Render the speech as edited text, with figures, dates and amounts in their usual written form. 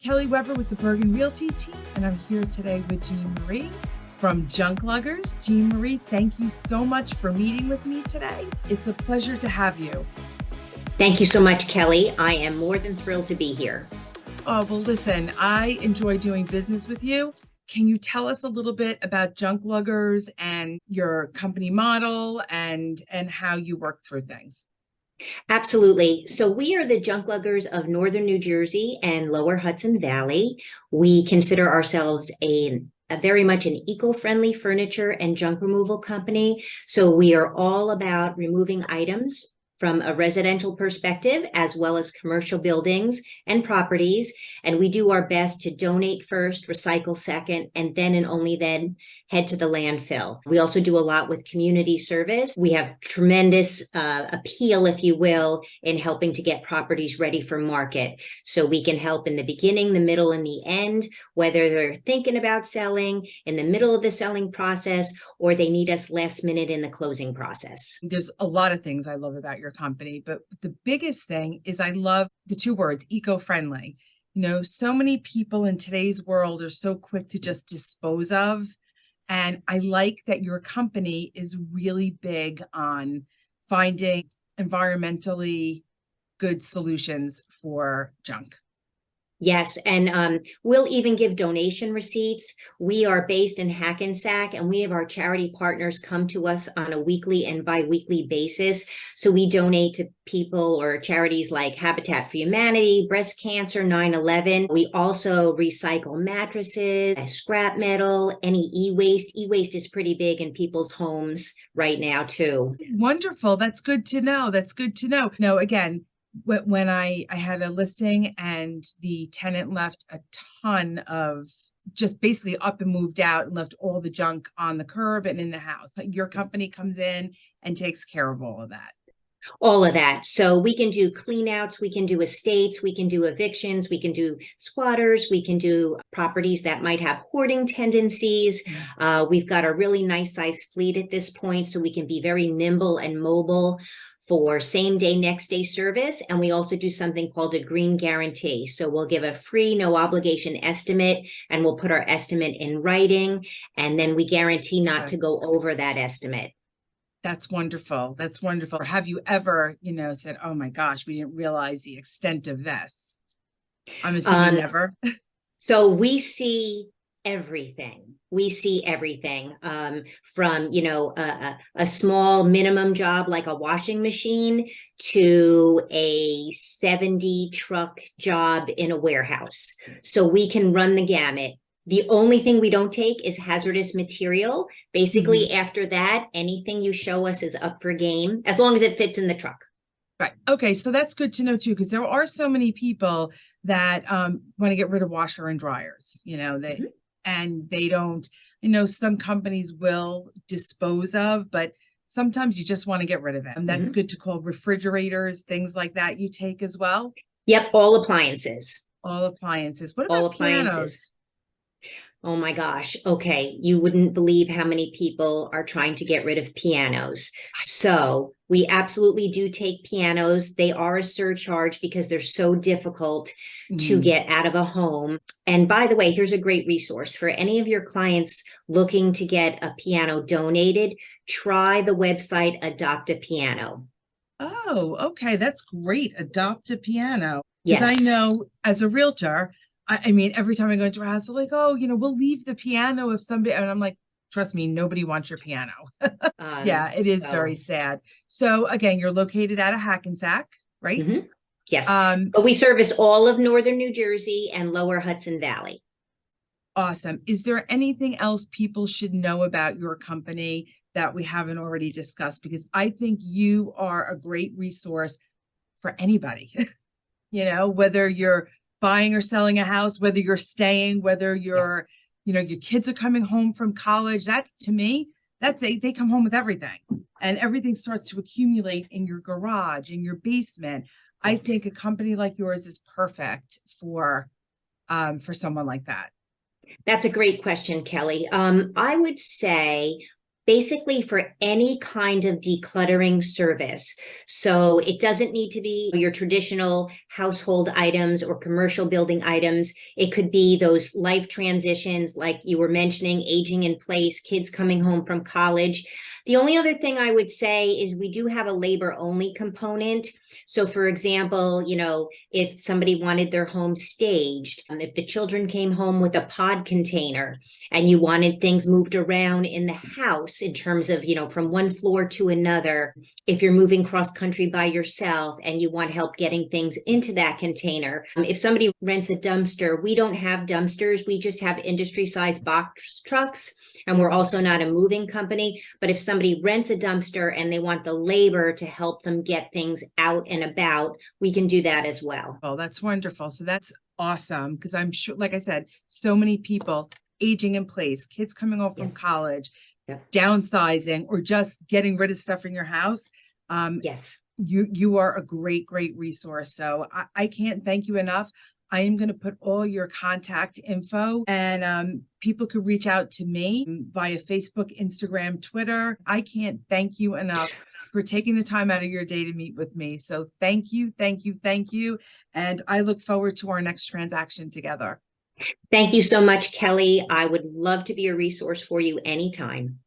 Kelly Weber with the Bergen Realty team, and I'm here today with Jean Marie from Junk Luggers. Jean Marie, thank you so much for meeting with me today. It's a pleasure to have you. Thank you so much, Kelly. I am more than thrilled to be here. Oh, well, listen, I enjoy doing business with you. Can you tell us a little bit about Junk Luggers and your company model and how you work through things? Absolutely. So we are the junk luggers of Northern New Jersey and Lower Hudson Valley. We consider ourselves a very much an eco-friendly furniture and junk removal company. So we are all about removing items from a residential perspective, as well as commercial buildings and properties. And we do our best to donate first, recycle second, and then and only then head to the landfill. We also do a lot with community service. We have tremendous appeal, if you will, in helping to get properties ready for market. So we can help in the beginning, the middle, and the end, whether they're thinking about selling, in the middle of the selling process, or they need us last minute in the closing process. There's a lot of things I love about your company, but the biggest thing is I love the two words, eco-friendly. You know, so many people in today's world are so quick to just dispose of. And I like that your company is really big on finding environmentally good solutions for junk. Yes, and we'll even give donation receipts. We are based in Hackensack, and we have our charity partners come to us on a weekly and bi-weekly basis. So we donate to people or charities like Habitat for Humanity, Breast Cancer, 9/11. We also recycle mattresses, scrap metal, any e-waste. E-waste is pretty big in people's homes right now, too. Wonderful. That's good to know. That's good to know. No, again, when I had a listing and the tenant left a ton of just basically up and moved out and left all the junk on the curb and in the house. Your company comes in and takes care of all of that. All of that. So we can do clean outs, we can do estates, we can do evictions, we can do squatters, we can do properties that might have hoarding tendencies. We've got a really nice size fleet at this point, so we can be very nimble and mobile for same day, next day service. And we also do something called a green guarantee. So we'll give a free, no obligation estimate, and we'll put our estimate in writing. And then we guarantee not to go over that estimate. That's wonderful. That's wonderful. Have you ever, said, oh my gosh, we didn't realize the extent of this? I'm assuming never. So we see everything. We see everything from, a small minimum job like a washing machine to a 70 truck job in a warehouse. So we can run the gamut. The only thing we don't take is hazardous material. Basically, after that, anything you show us is up for game, as long as it fits in the truck. Right. Okay. So that's good to know too, because there are so many people that want to get rid of washer and dryers, and they don't, some companies will dispose of, but sometimes you just want to get rid of it. And that's good to call refrigerators, things like that you take as well. Yep. All appliances. All appliances. What about pianos? Oh my gosh. Okay. You wouldn't believe how many people are trying to get rid of pianos. So we absolutely do take pianos. They are a surcharge because they're so difficult to get out of a home. And by the way, here's a great resource for any of your clients looking to get a piano donated. Try the website Adopt a Piano. Oh, okay. That's great. Adopt a piano. Yes. Because I know as a realtor, I mean, every time I go into a house, they're like, oh, we'll leave the piano if somebody, and I'm like, trust me, nobody wants your piano. Yeah, it is very sad. So again, you're located out of Hackensack, right? Yes. But we service all of Northern New Jersey and Lower Hudson Valley. Awesome. Is there anything else people should know about your company that we haven't already discussed? Because I think you are a great resource for anybody, whether you're buying or selling a house, whether you're staying, whether you're, your kids are coming home from college. That's, to me, that they come home with everything, and everything starts to accumulate in your garage, in your basement. I think a company like yours is perfect for someone like that. That's a great question, Kelly. I would say basically for any kind of decluttering service. So it doesn't need to be your traditional household items or commercial building items. It could be those life transitions, like you were mentioning, aging in place, kids coming home from college. The only other thing I would say is we do have a labor only component. So for example, if somebody wanted their home staged, if the children came home with a pod container and you wanted things moved around in the house in terms of, from one floor to another, if you're moving cross country by yourself and you want help getting things into that container, if somebody rents a dumpster, we don't have dumpsters. We just have industry sized box trucks. And we're also not a moving company. But if somebody rents a dumpster and they want the labor to help them get things out and about, we can do that as well. Oh, that's wonderful. So that's awesome. Because I'm sure, like I said, so many people aging in place, kids coming home from college, downsizing, or just getting rid of stuff in your house. Yes. You are a great, great resource. So I can't thank you enough. I am going to put all your contact info, and people could reach out to me via Facebook, Instagram, Twitter. I can't thank you enough for taking the time out of your day to meet with me. So thank you, thank you, thank you. And I look forward to our next transaction together. Thank you so much, Kelly. I would love to be a resource for you anytime.